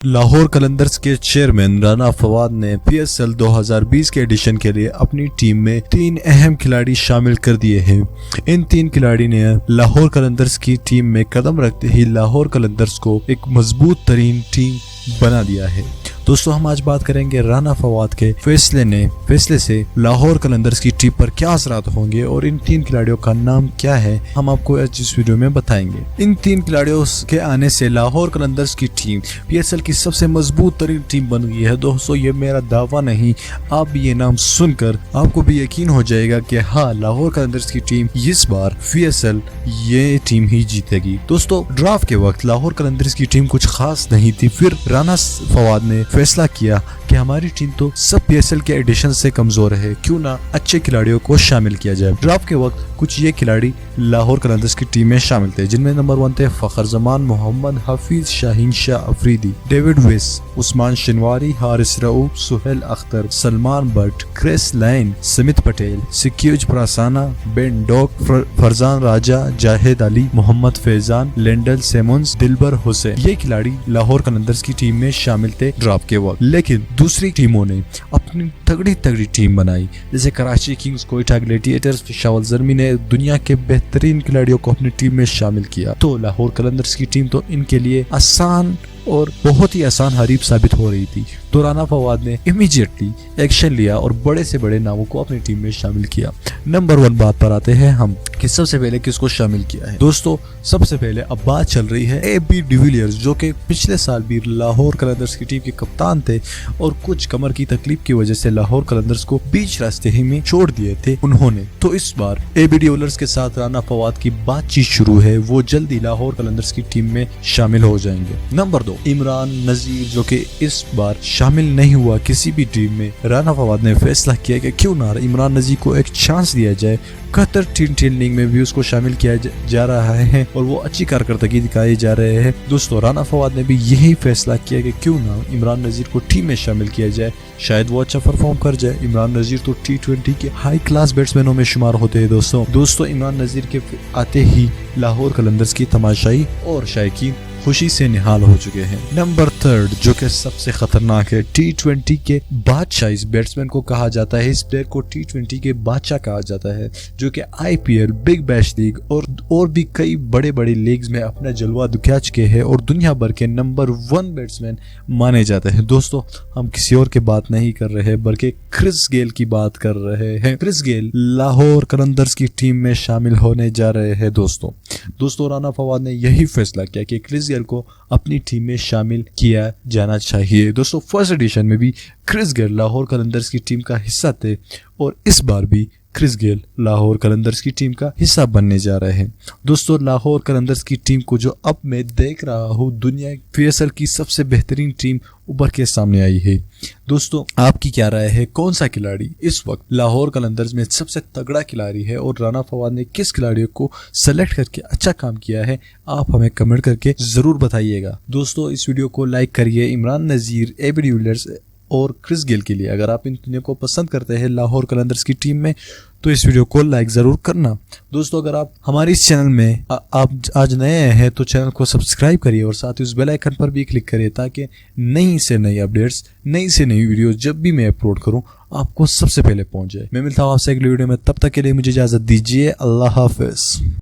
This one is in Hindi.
लाहौर कलंदर्स के चेयरमैन राना फवाद ने PSL 2020 के एडिशन के लिए अपनी टीम में 3 अहम खिलाड़ी शामिल कर दिए हैं। इन 3 खिलाड़ी ने लाहौर कलंदर्स की टीम में कदम रखते ही लाहौर कलंदर्स को एक मजबूत तरीन टीम बना दिया है। दोस्तों, हम आज बात करेंगे राना फवाद के फैसले से लाहौर कलंदर्स की टीम पर क्या असरात होंगे और इन 3 खिलाड़ियों का नाम क्या है, हम आपको आज इस वीडियो में बताएंगे। इन 3 खिलाड़ियों के आने से लाहौर कलंदर्स की टीम PSL की सबसे मजबूत तरीन टीम बन गई है। दोस्तों, ये मेरा दावा नहीं, आप भी ये नाम सुनकर आपको भी यकीन हो जाएगा कि हाँ, लाहौर कलंदर्स की टीम इस बार PSL ये टीम ही जीतेगी। दोस्तों, ड्राफ्ट के वक्त लाहौर कलंदर्स की टीम कुछ खास नहीं थी। फिर राना फवाद ने फैसला किया कि हमारी टीम तो सब PSL के एडिशन से कमजोर है, क्यों ना अच्छे खिलाड़ियों को शामिल किया जाए। ड्राफ्ट के वक्त कुछ ये खिलाड़ी लाहौर कलंदर्स की टीम में शामिल थे, जिनमें नंबर 1 थे Fakhar Zaman, Mohammad Hafeez, Shaheen Shah Afridi, David Wiese, Usman Shinwari, Haris Rauf, Sohail Akhtar, Salman Butt, Chris Lynn, Samit Patel, Seekkuge Prasanna, Ben Dunk, Farzan Raja, Zahid Ali, Mohammad Faizan, Lendl Simmons, Dilbar Hussain, ये खिलाड़ी लाहौर कलंदर्स की टीम में शामिल थे ड्राफ्ट के वक्त। लेकिन दूसरी टीमों ने अपनी तगड़ी टीम बनाई, जैसे कराची किंग्स, कोयटा ग्लेडिएटर्स, पेशावर जर्मी ने दुनिया के बेहतरीन खिलाड़ियों को अपनी टीम में शामिल किया। तो लाहौर कलंदर्स की टीम तो इनके लिए आसान और बहुत ही आसान हरीफ साबित हो रही थी। तो राना फवाद ने इमीडिएटली एक्शन लिया और बड़े से बड़े नामों को अपनी टीम में शामिल किया। नंबर 1 बात पर आते हैं हम कि सबसे पहले किसको शामिल किया है। दोस्तों, सबसे पहले अब बात चल रही है AB डिविलियर्स, जो कि पिछले साल भी लाहौर कलंदर्स की टीम के कप्तान थे और कुछ कमर की तकलीफ की वजह से लाहौर कलंदर्स को बीच रास्ते ही में छोड़ दिए थे उन्होंने। तो इस बार AB डिविलियर्स के साथ राना फवाद की बातचीत शुरू है, वो जल्दी लाहौर कलंदर्स की टीम में शामिल हो जाएंगे। नंबर 2, इमरान नजीर, जो कि इस बार शामिल नहीं हुआ किसी भी टीम में। राना फवाद ने फैसला किया कि क्यों ना इमरान नजीर को एक चांस दिया जाए। कतर टीम लीग में भी उसको शामिल किया जा रहा है और वो अच्छी कारकर्दगी दिखाई जा रहे हैं। दोस्तों, राना फवाद ने भी यही फैसला किया कि क्यों ना इमरान नजीर को टीम में शामिल किया जाए, शायद वो अच्छा परफॉर्म कर जाए। इमरान नजीर तो T20 के हाई क्लास बैट्समैनों में शुमार होते हैं। दोस्तों, इमरान नजीर के आते ही लाहौर कलंदर्स की तमाशाई और शायकीन खुशी से निहाल हो चुके हैं। नंबर 3, जो कि सबसे खतरनाक है, T20 के बादशाह इस बैट्समैन को कहा जाता है। इस प्लेयर को T20 के बादशाह कहा जाता है, जो कि IPL, बिग बैश लीग और भी कई बड़े लीग्स में अपना जलवा दिखा चुके हैं और दुनिया भर के नंबर 1 बैट्समैन माने जाते हैं। दोस्तों, हम किसी और की बात नहीं कर रहे बल्कि क्रिस गेल की बात कर रहे हैं। क्रिस गेल लाहौर कलंदर्स की टीम में शामिल होने जा रहे हैं। दोस्तों, राना फवाद ने यही फैसला किया कि क्रिस गेल को अपनी टीम में शामिल किया जाना चाहिए। दोस्तों, फर्स्ट एडिशन में भी क्रिस गेल लाहौर कलंदर्स की टीम का हिस्सा थे और इस बार भी क्रिस गेल लाहौर कलंदर्स की टीम का हिस्सा बनने जा रहे हैं। दोस्तों, लाहौर कलंदर्स की टीम को जो अब मैं देख रहा हूँ, दुनिया PSL की सबसे बेहतरीन टीम उभर के सामने आई है। दोस्तों, आपकी क्या राय है, कौन सा खिलाड़ी इस वक्त लाहौर कलंदर्स में सबसे तगड़ा खिलाड़ी है और राना फवाद ने किस खिलाड़ियों को सेलेक्ट करके अच्छा काम किया है, आप हमें कमेंट करके जरूर बताइएगा। दोस्तों, इस वीडियो को लाइक करिए। इमरान नजीर, AB डिविलियर्स और क्रिस गेल के लिए अगर आप इन तीनों को पसंद करते हैं लाहौर कलंदर्स की टीम में, तो इस वीडियो को लाइक जरूर करना। दोस्तों, अगर आप हमारे इस चैनल में आप आज नए हैं तो चैनल को सब्सक्राइब करिए और साथ ही उस बेल आइकन पर भी क्लिक करिए, ताकि नई से नई अपडेट्स, नई से नई वीडियो जब भी मैं अपलोड करूं आपको सबसे पहले पहुंच जाए। मैं मिलता हूं आपसे अगली वीडियो में, तब तक के लिए मुझे इजाजत दीजिए। अल्लाह हाफिज।